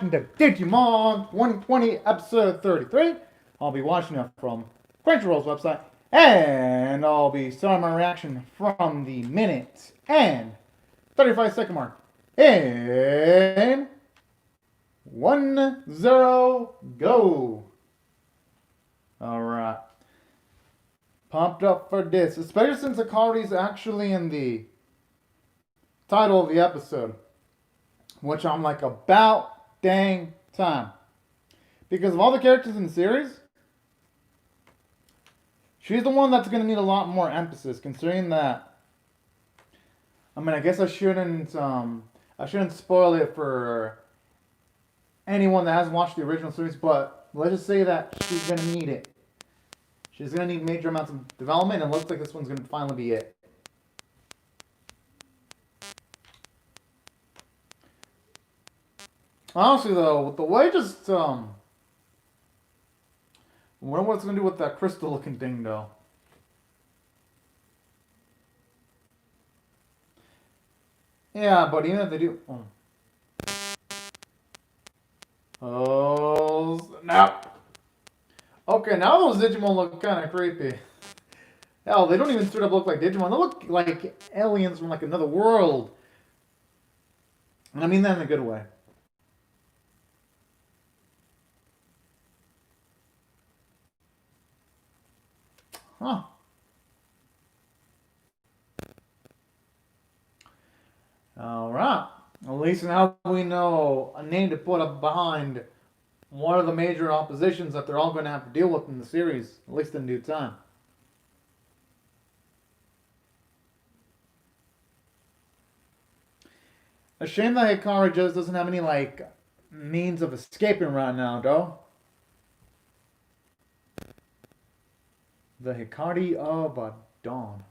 reacting to Digimon 2020 episode 33. I'll be watching it from Crunchyroll's website, and I'll be starting my reaction from the minute and 35-second mark in 1-0 go. Alright. Pumped up for this, especially since Akari's actually in the title of the episode, which I'm like about dang time. Because of all the characters in the series, she's the one that's going to need a lot more emphasis, considering that, I mean, I guess I shouldn't spoil it for anyone that hasn't watched the original series, but let's just say that she's going to need it. She's going to need major amounts of development, and it looks like this one's going to finally be it. Honestly, though, with the way just, I wonder what it's going to do with that crystal-looking thing, though. Yeah, but even if they do... Oh, now... Okay, now those Digimon look kind of creepy. Hell, they don't even straight up look like Digimon. They look like aliens from, like, another world. And I mean that in a good way. Huh. Alright. At least now we know a name to put up behind one of the major oppositions that they're all going to have to deal with in the series, at least in due time. A shame that Hikari just doesn't have any, like, means of escaping right now, though. The Hikari of Dawn.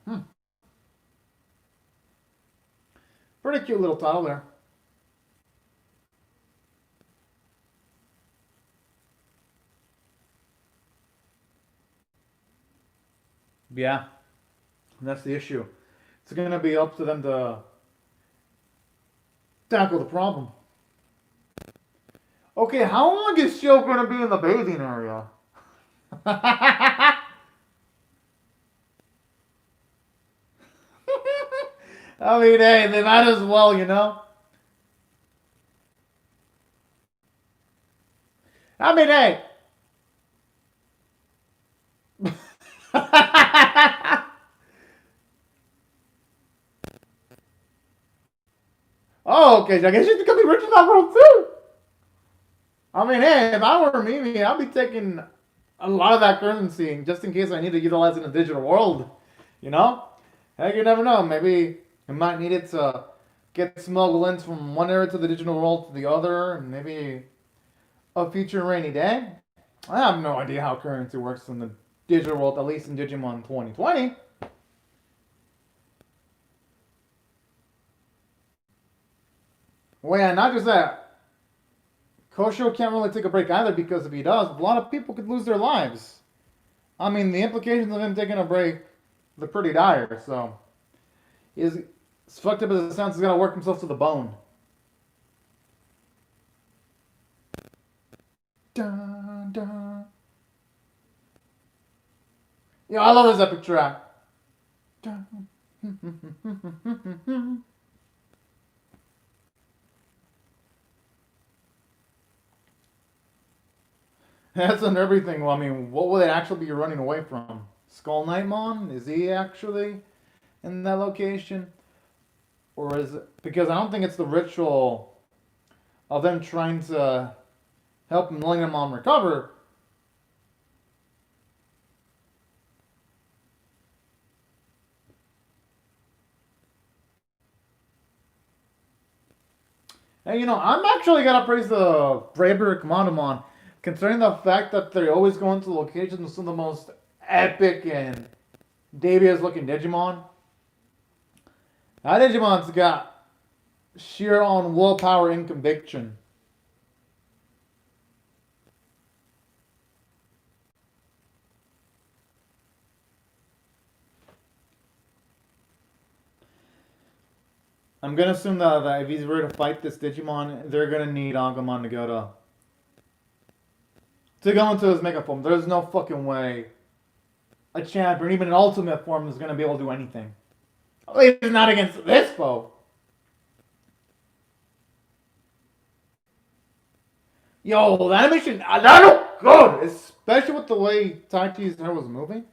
Pretty cute little title there. Yeah, that's the issue. It's going to be up to them to tackle the problem. Okay, how long is Shio going to be in the bathing area? I mean, hey, they might as well, you know? I mean, hey. Oh, okay, I guess you can be rich in that world too. I mean, hey, if I were Mimi, I'd be taking a lot of that currency just in case I need to utilize it in the digital world. You know? Heck, you never know. Maybe I might need it to get smuggled in from one area to the digital world to the other, and maybe a future rainy day. I have no idea how currency works in the digital world, at least in Digimon 2020. Well, yeah, not just that. Kosho can't really take a break either, because if he does, a lot of people could lose their lives. I mean, the implications of him taking a break, they're pretty dire, so... As fucked up as it sounds, he's got to work himself to the bone. Dun, dun. Yeah, I love this epic track. Dun. That's on everything. Well, I mean, what would they actually be running away from? Skull Knightmon? Is he actually in that location? Or is it... Because I don't think it's the ritual of them trying to help Millenniumon recover. And you know, I'm actually gonna praise the bravery of Commandamon, considering the fact that they always go into locations with some of the most epic and devious looking Digimon. That Digimon's got sheer on willpower and conviction. I'm gonna assume that if he's ready to fight this Digimon, they're gonna need Agumon to go into his mega form. There's no fucking way a champion, even an ultimate form, is gonna be able to do anything. At least not against this foe. Yo, the animation, that looked good, especially with the way Taichi's hair was moving.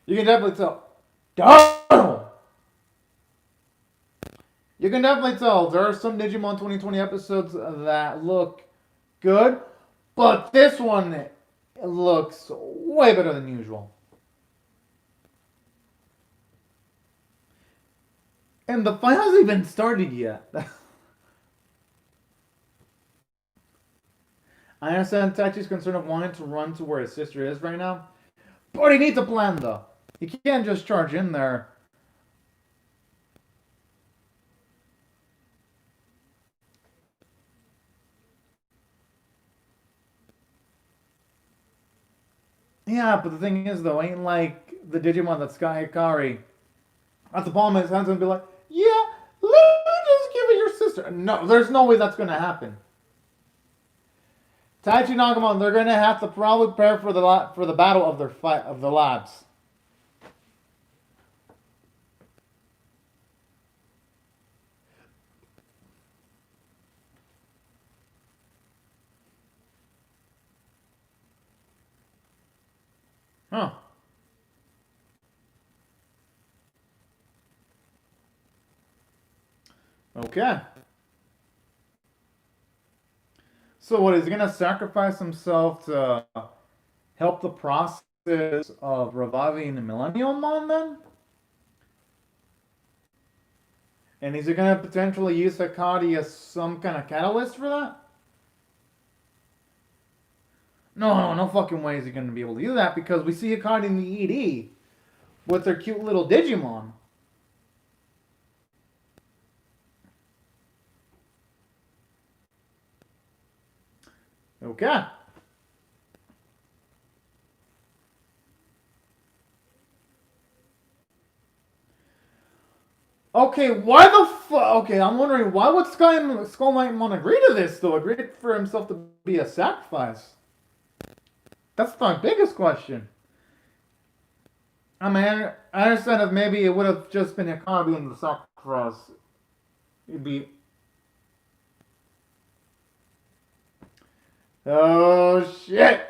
You can definitely tell. Damn! You can definitely tell there are some Digimon 2020 episodes that look good, but this one looks way better than usual. And the fight hasn't even started yet. I understand Taichi's concern of wanting to run to where his sister is right now, but he needs a plan though. He can't just charge in there. Yeah, but the thing is though, ain't like the Digimon that Sky Hikari at the palm of his hands and be like, yeah, let me just give it your sister. No, there's no way that's gonna happen. Taichi and Agumon, they're gonna have to probably prepare for the battle of their fight of the labs. Huh. Okay. So what, is he gonna sacrifice himself to help the process of reviving the Millennium Mon then? And is he gonna potentially use Hikari as some kind of catalyst for that? No fucking way is he gonna be able to do that, because we see Hikari in the ED with their cute little Digimon. Okay. Okay, why the fuck? Okay, I'm wondering, why would Skull Knight agree to this, though? Agree for himself to be a sacrifice? That's my biggest question. I mean, I understand if maybe it would have just been Hikari being the sacrifice. It'd be... Oh, shit!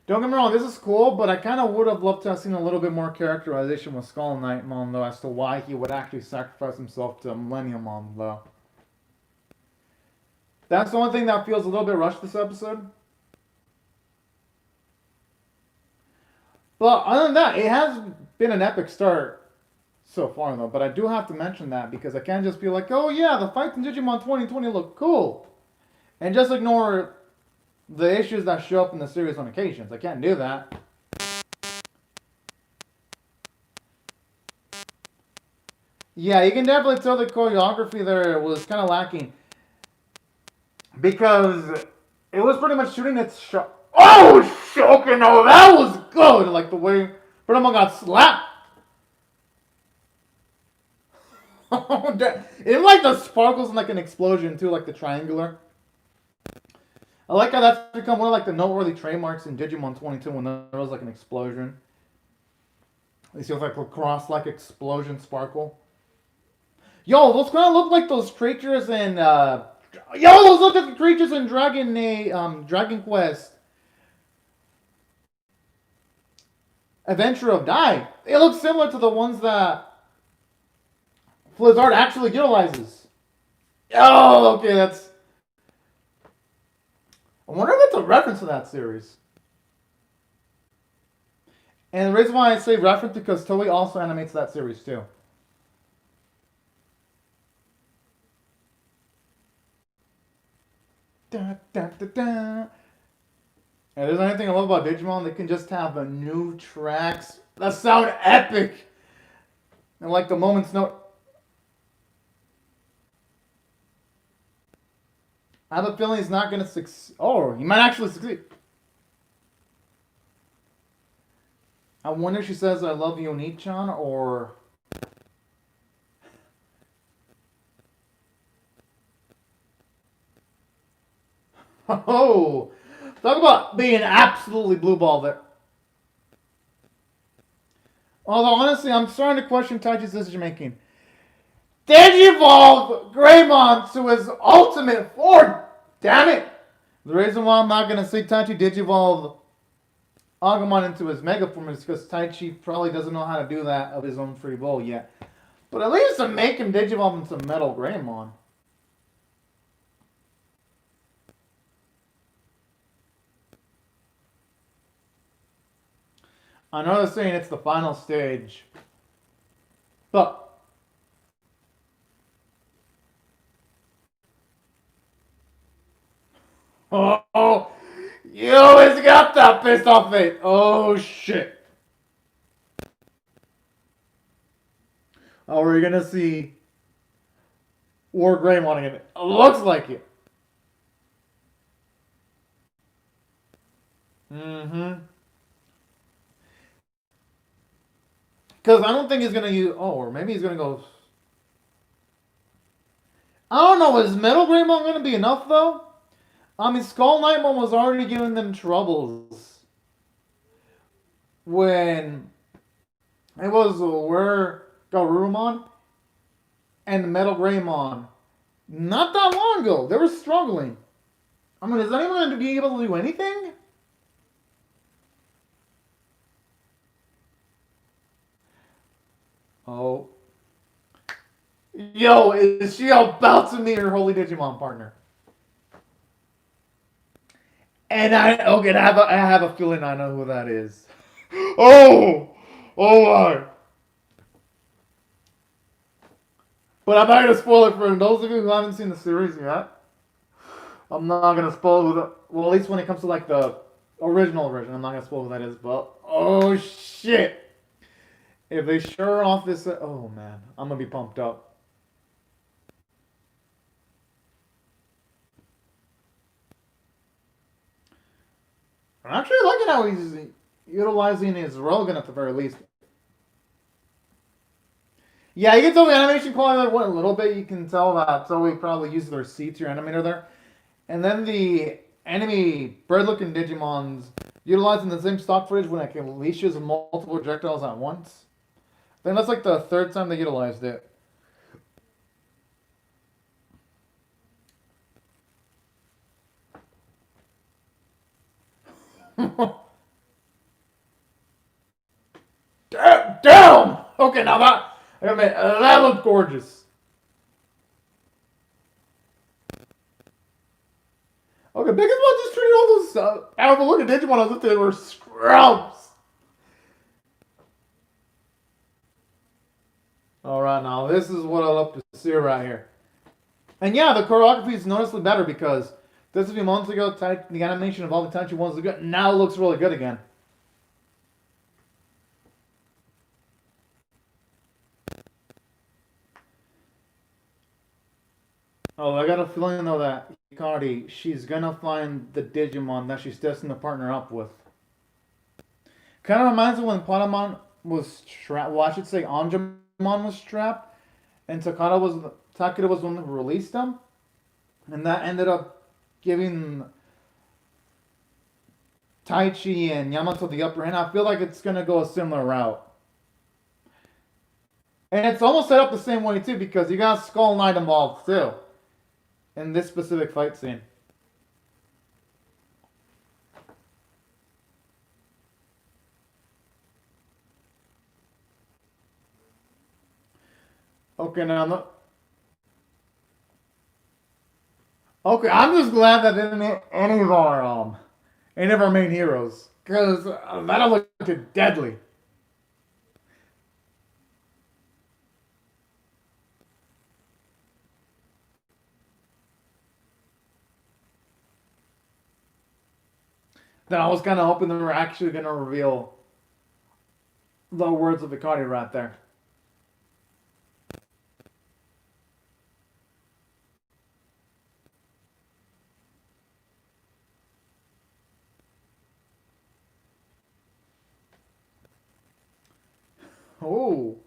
Don't get me wrong, this is cool, but I kind of would have loved to have seen a little bit more characterization with Skull Knight Mon, though, as to why he would actually sacrifice himself to Millennium Mon, though. That's the only thing that feels a little bit rushed this episode. But other than that, it has been an epic start so far, though. But I do have to mention that, because I can't just be like, oh yeah, the fights in Digimon 2020 look cool, and just ignore the issues that show up in the series on occasions. I can't do that. Yeah, you can definitely tell the choreography there was kind of lacking, because it was pretty much shooting its shot. Oh, shit! Okay, no, that was good. Like the way Pranama got slapped. It like the sparkles and like an explosion too, like the triangular. I like how that's become one of like the noteworthy trademarks in Digimon 22 when there was like an explosion. You see like a cross-like explosion sparkle. Yo, those kind of look like those creatures in those look like the creatures in Dragon Quest Adventure of Dai. They look similar to the ones that Blizzard actually utilizes. Oh, okay, that's... I wonder if it's a reference to that series. And the reason why I say reference is because Toei also animates that series too. Da, da, da, da. And if there's anything I love about Digimon, they can just have a new tracks that sound epic. And like the moment's note. I have a feeling he's not going to succeed. Oh, he might actually succeed. I wonder if she says I love you, Nichan, or oh, talk about being absolutely blue ball there. Although honestly, I'm starting to question Taichi's decision making. Digivolve Greymon to his ultimate form. Damn it! The reason why I'm not gonna see Taichi Digivolve Agumon into his Mega form is because Taichi probably doesn't know how to do that of his own free will yet. But at least to make him Digivolve into Metal Greymon. I know they're saying it's the final stage. But oh, you always got that pissed off face. Oh shit. Oh, we're gonna see War Greymon again. It looks like it. Mm-hmm. Because I don't think he's gonna use. Oh, or maybe he's gonna go. I don't know. Is Metal Greymon gonna be enough though? I mean, Skull Knightmon was already giving them troubles when it was where Garurumon and Metal Greymon. Not that long ago, they were struggling. I mean, is anyone going to be able to do anything? Oh. Yo, is she about to meet her holy Digimon partner? And I have a feeling I know who that is. Oh, oh my! But I'm not gonna spoil it for those of you who haven't seen the series yet. I'm not gonna spoil who the. Well, at least when it comes to like the original version, I'm not gonna spoil who that is. But oh shit! If they show off this, oh man, I'm gonna be pumped up. I'm actually liking how he's utilizing his Rogan at the very least. Yeah, you can tell the animation quality went a little bit. You can tell that Zoe probably used their C-tier animator there. And then the enemy bird-looking Digimons utilizing the same stock footage when it can leashes multiple projectiles at once. I think that's like the third time they utilized it. Damn! Okay, now that looked gorgeous. Okay, Biggest One just treated all those alpha looking Digimon as if they were scrubs. Alright, now this is what I love to see right here. And yeah, the choreography is noticeably better because this a few months ago, the animation of all the Taichi ones was good. Now it looks really good again. Oh, I got a feeling though that Hikari, she's gonna find the Digimon that she's destined to partner up with. Kind of reminds me when Patamon was trapped. Well, I should say Anjumon was trapped, and Takeda was the one who released them, and that ended up giving Taichi and Yamato the upper hand. I feel like it's gonna go a similar route. And it's almost set up the same way too, because you got Skull Knight involved too. In this specific fight scene. Okay, now okay, I'm just glad that didn't hit any of our main heroes, because that looked deadly. Then I was kind of hoping they were actually going to reveal the words of Hikari right there. Oh.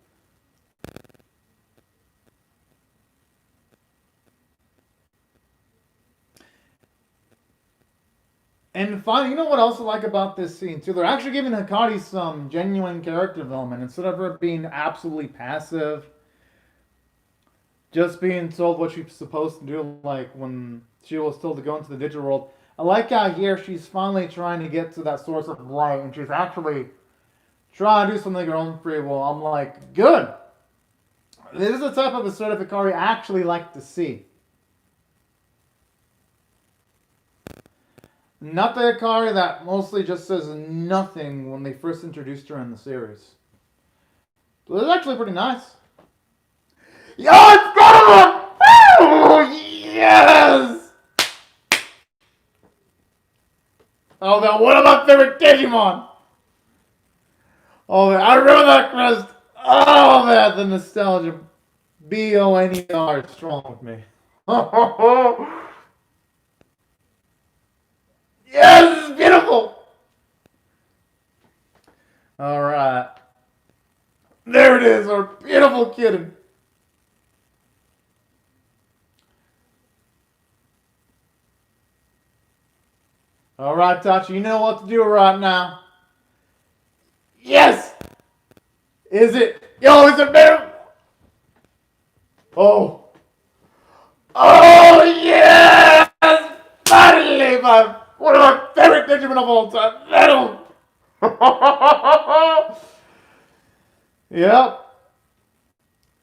And finally, you know what else I like about this scene too? They're actually giving Hikari some genuine character development instead of her being absolutely passive, just being told what she's supposed to do, like when she was told to go into the digital world. I like how here she's finally trying to get to that source of light, and she's actually trying to do something of her own free will. I'm like, good. This is the type of assertive Hikari I actually like to see. Not the Hikari that mostly just says nothing when they first introduced her in the series. So this is actually pretty nice. Yo, it's got him! Oh, yes! Oh, man, one of my favorite Digimon! Oh, man, I remember that crest. Oh, man, the nostalgia. B-O-N-E-R is strong with me. Yes, this is beautiful! Alright. There it is, our beautiful kitten. Alright, Tachi, you know what to do right now. Yes! Is it? Yo, is it better? Oh. Oh, yes! Finally, one of my favorite Digimon of all time. Metal! Yep.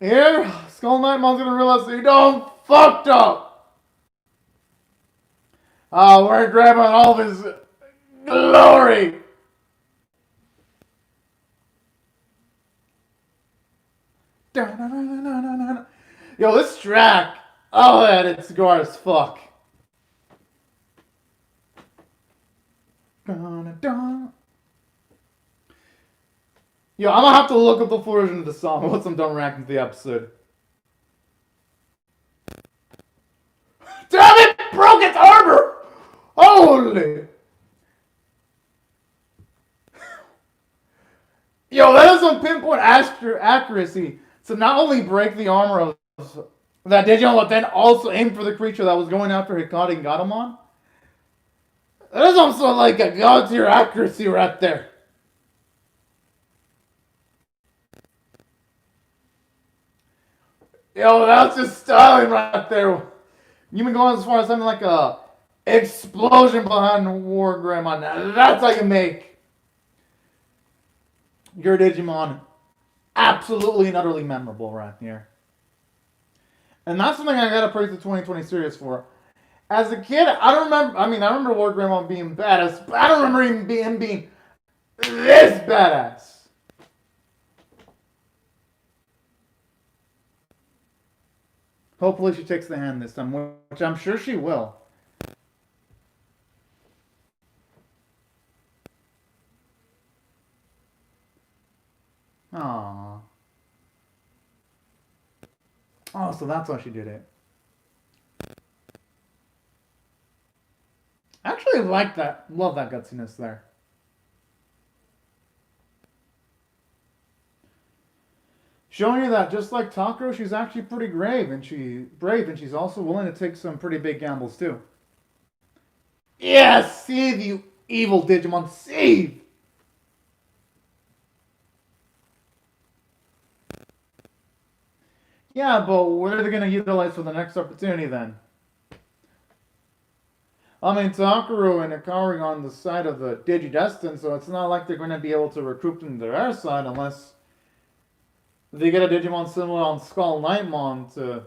Here, Skull Knightmon's gonna realize that he done fucked up. Oh, we're grabbing all of his glory. Yo, this track. Oh, that it's gore as fuck. Yo, I'm gonna have to look up the full version of the song once I'm done reacting to the episode. Damn it! Broke its armor! Holy! Yo, that is some pinpoint accuracy to not only break the armor of that Digimon, but then also aim for the creature that was going after Hikari and Gatomon. That is also like a god tier accuracy right there. Yo, that's just styling right there. You been going as far as something like a explosion behind War Grandma. Now that's how you make your Digimon absolutely and utterly memorable right here. And that's something I gotta praise the 2020 series for. As a kid, I don't remember. I mean, I remember Lord Grandma being badass, but I don't remember him being this badass. Hopefully she takes the hand this time, which I'm sure she will. Aww. Oh, so that's why she did it. I actually like that. Love that gutsiness there. Showing you that just like Takuro, she's actually pretty brave, and she's also willing to take some pretty big gambles too. Yes, save you evil Digimon, save! Yeah, but what are they going to utilize for the next opportunity then? I mean, Takuro and Hikari are on the side of the Digidestin, so it's not like they're going to be able to recruit them to their side unless they get a Digimon similar on Skull Knightmon to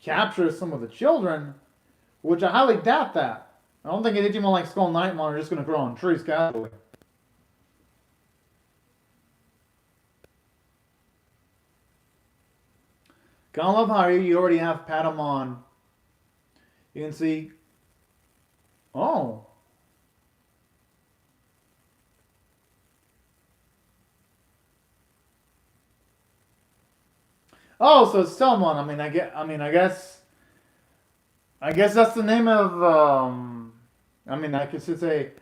capture some of the children, which I highly doubt that. I don't think a Digimon like Skull Knightmon are just going to grow on trees casually. Kind of love how you already have Patamon. You can see. Oh. Oh, so it's Telmon. I guess that's the name of. I should say.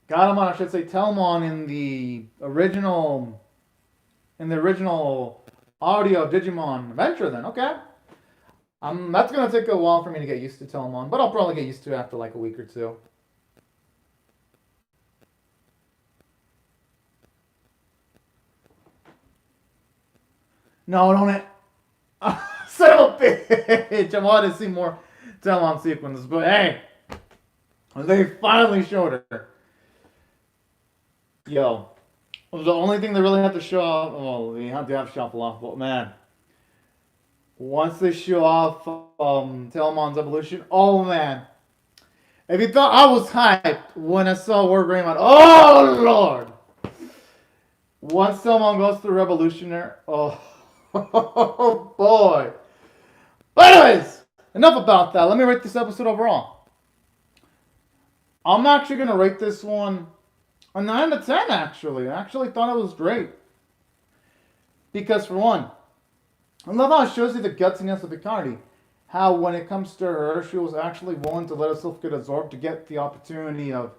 Gatomon. I should say Telmon in the original in the original audio of Digimon Adventure, then okay. That's gonna take a while for me to get used to Telemon, but I'll probably get used to it after like a week or two. No, don't it? Son of a bitch! I wanted to see more Telemon sequences, but hey, they finally showed her. Yo, the only thing they really have to show off, well, they have to show off a lot, but man, once they show off Telemon's evolution, oh man. If you thought I was hyped when I saw War Greymon, oh lord! Once Telemon goes through Revolutionary, oh, oh boy. But anyways, enough about that. Let me rate this episode overall. I'm actually going to rate this one a 9 to 10, actually. I actually thought it was great. Because, for one, I love how it shows you the gutsiness of Hikari. How, when it comes to her, she was actually willing to let herself get absorbed to get the opportunity of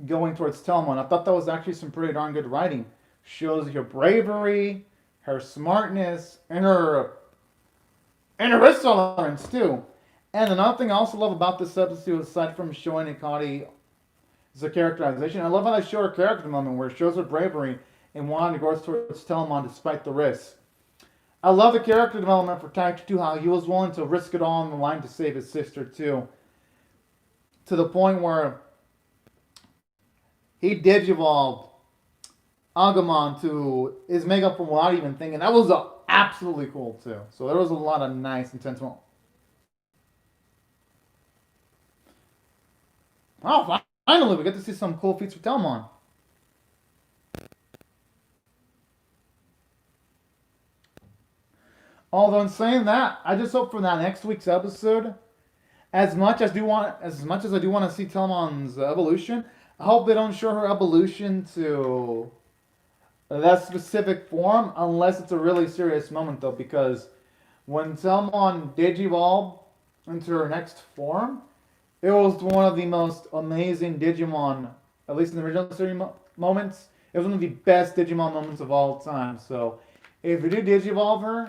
going towards Telemon. I thought that was actually some pretty darn good writing. Shows her bravery, her smartness, and her risk tolerance, too. And another thing I also love about this episode, aside from showing Hikari as a characterization, I love how they show her character development, where it shows her bravery and wanting to go towards Telemon despite the risks. I love the character development for Taichi too, how he was willing to risk it all on the line to save his sister too. To the point where he digivolved Agumon to his Mega Form without even thinking. That was absolutely cool too. So there was a lot of nice, intense moments. Oh, finally we get to see some cool feats with Telemon. Although in saying that, I just hope for that next week's episode, as much as I do want to see Telemon's evolution, I hope they don't show her evolution to that specific form unless it's a really serious moment though, because when Telemon digivolved into her next form, it was one of the most amazing Digimon, at least in the original series moments. It was one of the best Digimon moments of all time. So if you do digivolve her,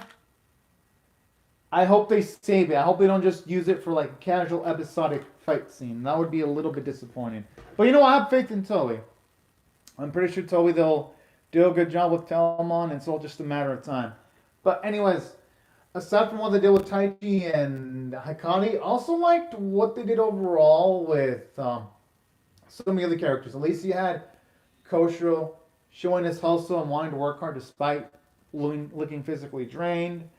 I hope they save it. I hope they don't just use it for like a casual episodic fight scene. That would be a little bit disappointing. But you know, I have faith in Toei. I'm pretty sure Toei, they'll do a good job with Telemon. It's all just a matter of time. But anyways, aside from what they did with Taichi and Hikari, I also liked what they did overall with some of the other characters. At least you had Koshiro showing his hustle and wanting to work hard despite looking physically drained.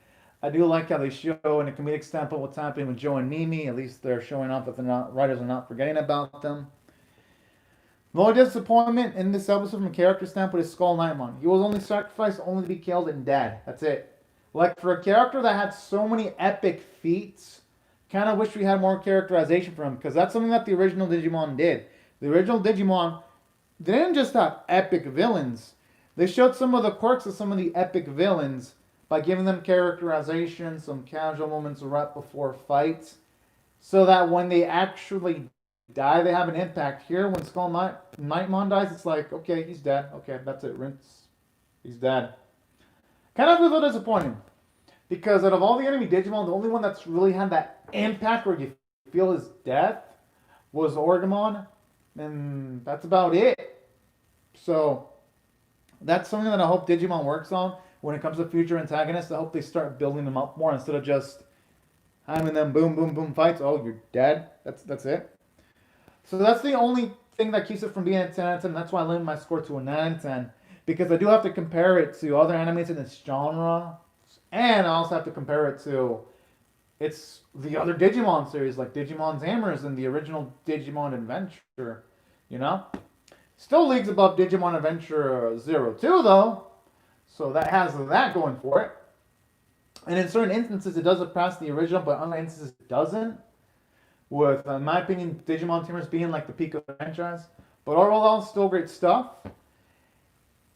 I do like how they show in a comedic standpoint what's happening with Joe and Mimi. At least they're showing off that the writers are not forgetting about them. The only disappointment in this episode from a character standpoint is Skull Knightmon. He was only sacrificed only to be killed and dead. That's it. Like, for a character that had so many epic feats, kind of wish we had more characterization for him, because that's something that the original Digimon did. The original Digimon didn't just have epic villains. They showed some of the quirks of some of the epic villains by giving them characterization, some casual moments right before fights, so that when they actually die, they have an impact. Here, when Skull Knightmon dies, it's like, okay, he's dead. Okay, that's it, rinse. He's dead. Kind of a little disappointing, because out of all the enemy Digimon, the only one that's really had that impact where you feel his death was Orgamon, and that's about it. So, that's something that I hope Digimon works on. When it comes to future antagonists, I hope they start building them up more instead of just having them boom, boom, boom fights. Oh, you're dead. That's it. So that's the only thing that keeps it from being a 10 out of 10. That's why I limit my score to a 9 out of 10. Because I do have to compare it to other animes in this genre. And I also have to compare it to the other Digimon series, like Digimon's Hammers and the original Digimon Adventure. You know? Still leagues above Digimon Adventure 02, though. So that has that going for it. And in certain instances, it does surpass the original, but in other instances, it doesn't. With, in my opinion, Digimon Tamers being like the peak of the franchise. But overall, still great stuff.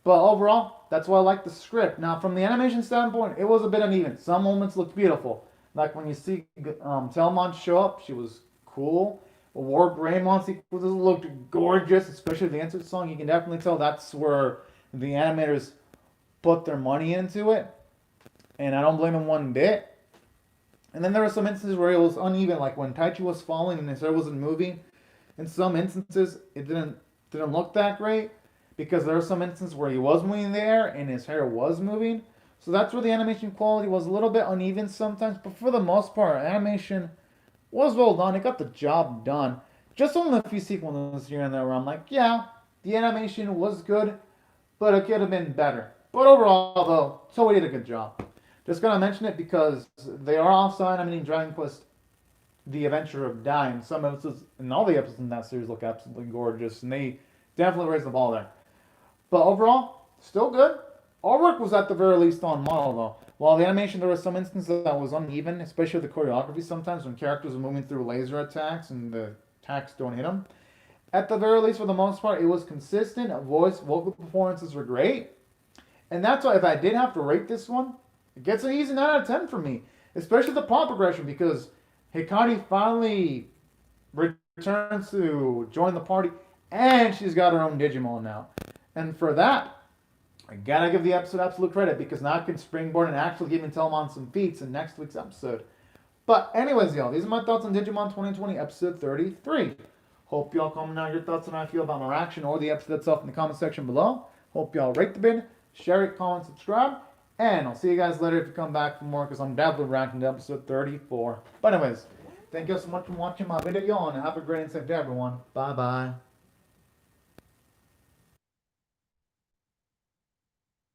But overall, that's why I like the script. Now, from the animation standpoint, it was a bit uneven. Some moments looked beautiful. Like when you see Telemon show up, she was cool. War Greymon sequences looked gorgeous, especially the insert song. You can definitely tell that's where the animators put their money into it, and I don't blame them one bit. And then there were some instances where it was uneven, like when Taichi was falling and his hair wasn't moving. In some instances, it didn't look that great because there were some instances where he was moving in the air and his hair was moving. So that's where the animation quality was a little bit uneven sometimes, but for the most part, animation was well done. It got the job done. Just only a few sequences here and there where I'm like, yeah, the animation was good, but it could have been better. But overall, though, Toei did a good job. Just gonna mention it because they are also animating Dragon Quest: The Adventure of Dime. Some episodes and all the episodes in that series look absolutely gorgeous, and they definitely raised the ball there. But overall, still good. Artwork was at the very least on model though. While the animation, there were some instances that was uneven, especially the choreography sometimes when characters are moving through laser attacks and the attacks don't hit them. At the very least, for the most part, it was consistent. Vocal performances were great. And that's why if I did have to rate this one, it gets an easy 9 out of 10 for me. Especially the plot progression because Hikari finally returns to join the party and she's got her own Digimon now. And for that, I gotta give the episode absolute credit because now I can springboard and actually even tell them on some feats in next week's episode. But anyways, y'all, these are my thoughts on Digimon 2020 episode 33. Hope y'all comment out your thoughts on how I feel about my reaction or the episode itself in the comment section below. Hope y'all rate the vid, share it, comment, subscribe, and I'll see you guys later if you come back for more because I'm definitely reacting to episode 34. But anyways, thank you so much for watching my video and have a great and safe day, everyone. Bye-bye.